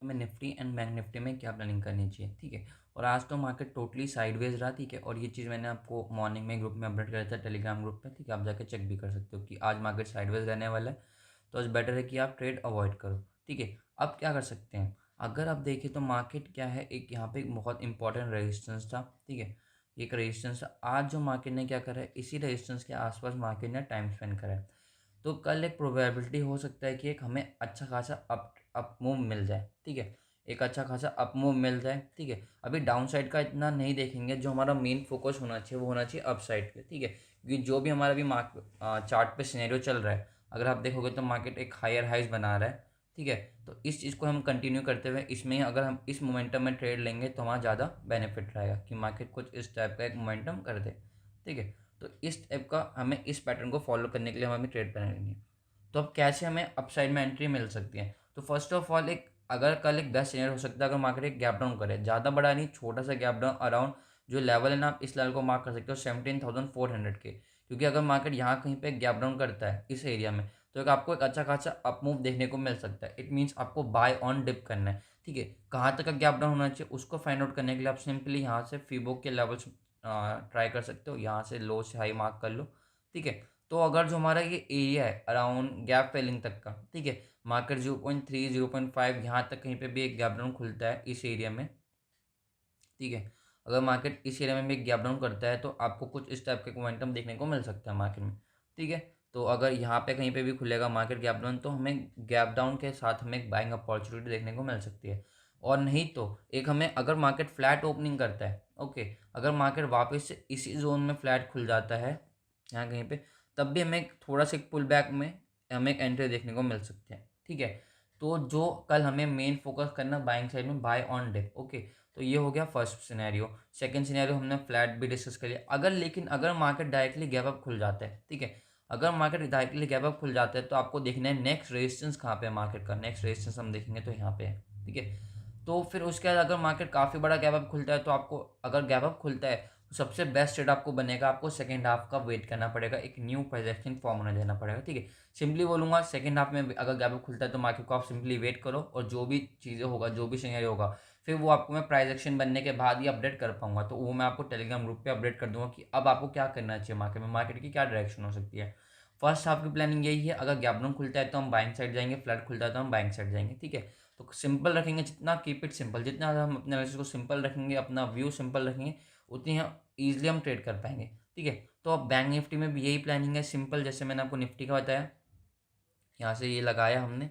हमें Nifty and bank Nifty में क्या प्लानिंग करनी चाहिए, ठीक है। और आज तो मार्केट टोटली साइडवेज रहा, ठीक है। और ये चीज़ मैंने आपको मॉर्निंग में ग्रुप में अपडेट किया था, टेलीग्राम ग्रुप पे, ठीक है। आप जाके चेक भी कर सकते हो कि आज मार्केट साइडवेज रहने वाला है। तो आज बेटर है कि आप ट्रेड अवॉइड करो, ठीक है। अब क्या कर सकते हैं, अगर आप देखें तो मार्केट क्या है, एक यहाँ पे एक बहुत इंपॉर्टेंट रेजिस्टेंस था, ठीक है। एक रेजिस्टेंस आज जो मार्केट ने क्या करा है, इसी रेजिस्टेंस के आसपास मार्केट ने टाइम स्पेंड करा है। तो कल एक प्रोबेबिलिटी हो सकता है कि एक हमें अच्छा खासा अप मूव मिल जाए, ठीक है। एक अच्छा खासा अप मूव मिल जाए, ठीक है। अभी डाउन साइड का इतना नहीं देखेंगे, जो हमारा मेन फोकस होना चाहिए वो होना चाहिए अप साइड पे, ठीक है। क्योंकि जो भी हमारा अभी चार्ट पे सिनेरियो चल रहा है, अगर आप देखोगे तो मार्केट एक हायर हाइज बना रहा है, ठीक है। तो इस चीज़ को हम कंटिन्यू करते हुए इसमें ही अगर हम इस मोमेंटम में ट्रेड लेंगे तो हमारा ज़्यादा बेनिफिट रहेगा कि मार्केट कुछ इस टाइप का एक मोमेंटम कर दे, ठीक है। तो इस टाइप का हमें इस पैटर्न को फॉलो करने के लिए हमें ट्रेड प्लान करनी है। तो अब कैसे हमें अपसाइड में एंट्री मिल सकती है, तो फर्स्ट ऑफ ऑल एक अगर कल एक बेस्ट सिनेरियो हो सकता है, अगर मार्केट एक गैप डाउन करे, ज़्यादा बड़ा नहीं, छोटा सा गैप डाउन अराउंड जो लेवल है ना, आप इस लेवल को मार्क कर सकते हो 17,400 के। क्योंकि अगर मार्केट यहाँ कहीं पे गैप डाउन करता है इस एरिया में, तो एक आपको एक अच्छा खासा अप मूव देखने को मिल सकता है। इट मीन्स आपको बाय ऑन डिप करना है, ठीक है। कहाँ तक का गैप डाउन होना चाहिए उसको फाइंड आउट करने के लिए आप सिंपली यहाँ से फीबो के लेवल्स ट्राई कर सकते हो, यहाँ से लो से हाई मार्क कर लो, ठीक है। तो अगर जो हमारा ये एरिया है अराउंड गैप फिलिंग तक का, ठीक है, मार्केट 0.3 0.5 यहाँ तक कहीं पे भी एक गैप डाउन खुलता है इस एरिया में, ठीक है। अगर मार्केट इस एरिया में भी एक गैप डाउन करता है तो आपको कुछ इस टाइप का मोमेंटम देखने को मिल सकता है मार्केट में, ठीक है। तो अगर यहाँ पे कहीं पे भी खुलेगा मार्केट गैप डाउन, तो हमें गैप डाउन के साथ हमें एक बाइंग अपॉर्चुनिटी देखने को मिल सकती है। और नहीं तो एक हमें अगर मार्केट फ्लैट ओपनिंग करता है, ओके, अगर मार्केट वापस से इसी जोन में फ्लैट खुल जाता है यहाँ कहीं पे, तब भी हमें थोड़ा सा एक पुल बैक में हमें एक एंट्री देखने को मिल सकती है, ठीक है। तो जो कल हमें मेन फोकस करना बाइंग साइड में बाय ऑन डिप, ओके। तो ये हो गया फर्स्ट सिनेरियो। सेकंड सिनेरियो हमने फ्लैट भी डिस्कस कर लिया। अगर लेकिन अगर मार्केट डायरेक्टली गैप अप खुल जाता है, ठीक है, अगर मार्केट डायरेक्टली गैप अप खुल जाता है तो आपको देखना है नेक्स्ट रेजिस्टेंस कहाँ पे है मार्केट का। नेक्स्ट रेजिस्टेंस हम देखेंगे तो यहाँ पे है, ठीक है। तो फिर उसके बाद अगर मार्केट काफ़ी बड़ा गैप अप खुलता है तो आपको, अगर गैप अप खुलता है तो सबसे बेस्ट ट्रेड आपको बनेगा, आपको सेकंड हाफ का वेट करना पड़ेगा, एक न्यू प्रोजेक्शन फॉर्म होने देना पड़ेगा, ठीक है। सिंपली बोलूँगा, सेकंड हाफ में अगर गैप अप खुलता है तो मार्केट को आप सिंपली वेट करो, और जो भी चीज़ें होगा, जो भी सिनेरियो होगा, फिर वो आपको मैं प्राइस एक्शन बनने के बाद ही अपडेट कर पाऊंगा। तो वो मैं आपको टेलीग्राम ग्रुप पे अपडेट कर दूंगा कि अब आपको क्या करना चाहिए मार्केट में, मार्केट की क्या डायरेक्शन हो सकती है। फर्स्ट हाफ की प्लानिंग यही है, अगर गैप डाउन खुलता है तो हम बाइंग साइड जाएंगे, फ्लैट खुलता है तो हम बाइंग साइड जाएंगे, ठीक है। तो सिंपल रखेंगे, जितना कीप इट सिंपल, जितना हम अपने एनालिसिस को सिंपल रखेंगे, अपना व्यू सिंपल रखेंगे, उतनी हम ईजिली हम ट्रेड कर पाएंगे, ठीक है। तो अब बैंक निफ्टी में भी यही प्लानिंग है, सिंपल, जैसे मैंने आपको निफ्टी का बताया। यहाँ से ये लगाया हमने,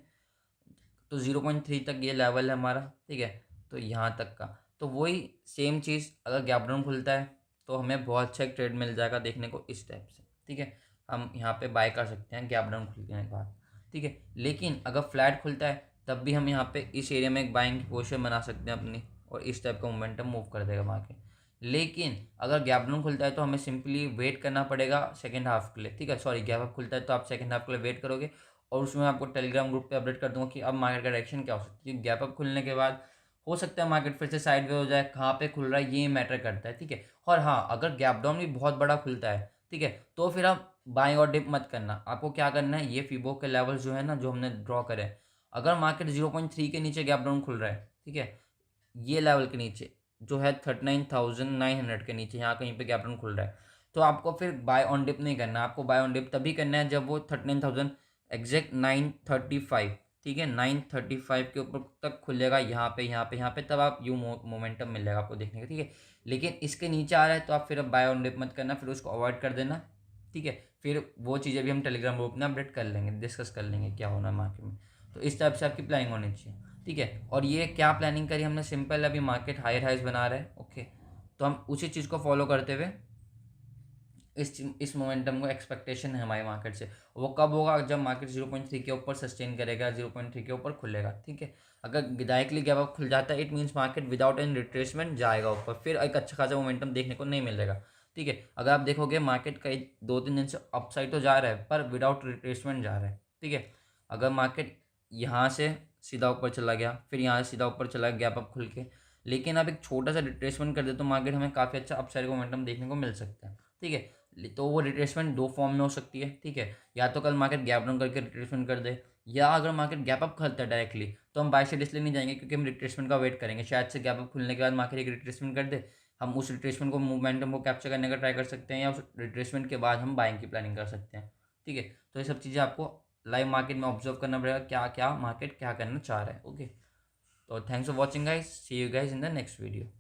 तो 0.3 तक ये लेवल है हमारा, ठीक है। तो यहाँ तक का, तो वही सेम चीज़ अगर गैप डाउन खुलता है तो हमें बहुत अच्छा एक ट्रेड मिल जाएगा देखने को इस टाइप से, ठीक है। हम यहाँ पे बाय कर सकते हैं गैप डाउन खुलने के बाद, ठीक है। लेकिन अगर फ्लैट खुलता है तब भी हम यहाँ पे इस एरिया में एक बाइंग की पोजीशन बना सकते हैं अपनी, और इस टाइप का मोमेंटम मूव कर देगा मार्केट। लेकिन अगर गैप डाउन खुलता है तो हमें सिंपली वेट करना पड़ेगा सेकेंड हाफ के लिए, ठीक है। सॉरी, गैप अप खुलता है तो आप सेकेंड हाफ के लिए वेट करोगे, और उसमें आपको टेलीग्राम ग्रुप पे अपडेट कर दूंगा कि अब मार्केट का डायरेक्शन क्या हो सकती है। गैप अप खुलने के बाद हो सकता है मार्केट फिर से साइड वे हो जाए, कहाँ पे खुल रहा है ये मैटर करता है, ठीक है। और हाँ, अगर गैप डाउन भी बहुत बड़ा खुलता है, ठीक है, तो फिर आप बाइंग और डिप मत करना। आपको क्या करना है, ये फीबो के लेवल जो है ना, जो हमने ड्रॉ करे, अगर मार्केट 0.3 के नीचे गैप डाउन खुल रहा है, ठीक है, ये लेवल के नीचे जो है 39,900 के नीचे यहाँ कहीं पे गैप डाउन खुल रहा है, तो आपको फिर बाय ऑन डिप नहीं करना। आपको बाय ऑन डिप तभी करना है जब वो 39,000 एग्जैक्ट 935, ठीक है, 935 के ऊपर तक खुलेगा, यहाँ पे तब आप यू मोमेंटम मिल जाएगा आपको देखने का, ठीक है। लेकिन इसके नीचे आ रहा है तो आप फिर अब बाय ऑन डिप मत करना, फिर उसको अवॉइड कर देना, ठीक है। फिर वो चीज़ें भी हम टेलीग्राम ग्रुप में अपडेट कर लेंगे, डिस्कस कर लेंगे क्या होना है मार्केट में। तो इस टाइप से आपकी प्लानिंग होनी चाहिए, ठीक है। और ये क्या प्लानिंग करी हमने, सिंपल, अभी मार्केट हायर हाइज बना रहा है, ओके। तो हम उसी चीज़ को फॉलो करते हुए इस मोमेंटम को एक्सपेक्टेशन है हमारे मार्केट से, वो कब होगा, जब मार्केट 0.3 के ऊपर सस्टेन करेगा, 0.3 के ऊपर खुलेगा, ठीक है। अगर डायरेक्टली गैप अप खुल जाता है, it means market without any retracement जाएगा ऊपर, फिर एक अच्छा खासा मोमेंटम देखने को नहीं मिलेगा, ठीक है। अगर आप देखोगे मार्केट का 2-3 दिन से अपसाइड तो जा रहा है पर विदाउट रिट्रेसमेंट जा रहा है, ठीक है। अगर मार्केट यहाँ से सीधा ऊपर चला गया, फिर यहाँ से सीधा ऊपर चला गया गैप अप खुल के, लेकिन अब एक छोटा सा रिट्रेसमेंट कर दे तो मार्केट हमें काफ़ी अच्छा अपसाइड मोमेंटम देखने को मिल सकता है, ठीक है। तो वो रिट्रेसमेंट दो फॉर्म में हो सकती है, ठीक है। या तो कल मार्केट गैप डाउन करके रिट्रेसमेंट कर दे, या अगर मार्केट गैप अप खोलता है डायरेक्टली तो हम बाय साइड इसलिए नहीं जाएंगे क्योंकि हम रिट्रेसमेंट का वेट करेंगे, शायद से गैप अप खुलने के बाद मार्केट एक रिट्रेसमेंट कर दे, हम उस रिट्रेसमेंट को मोमेंटम को कैप्चर करने का ट्राई कर सकते हैं या उस रिट्रेसमेंट के बाद हम बाइंग की प्लानिंग कर सकते हैं। ठीक है, तो ये सब चीज़ें आपको लाइव मार्केट में ऑब्जर्व करना पड़ेगा, क्या क्या मार्केट क्या करना चाह रहा है। ओके, तो thanks for watching guys, see you guys in the next video.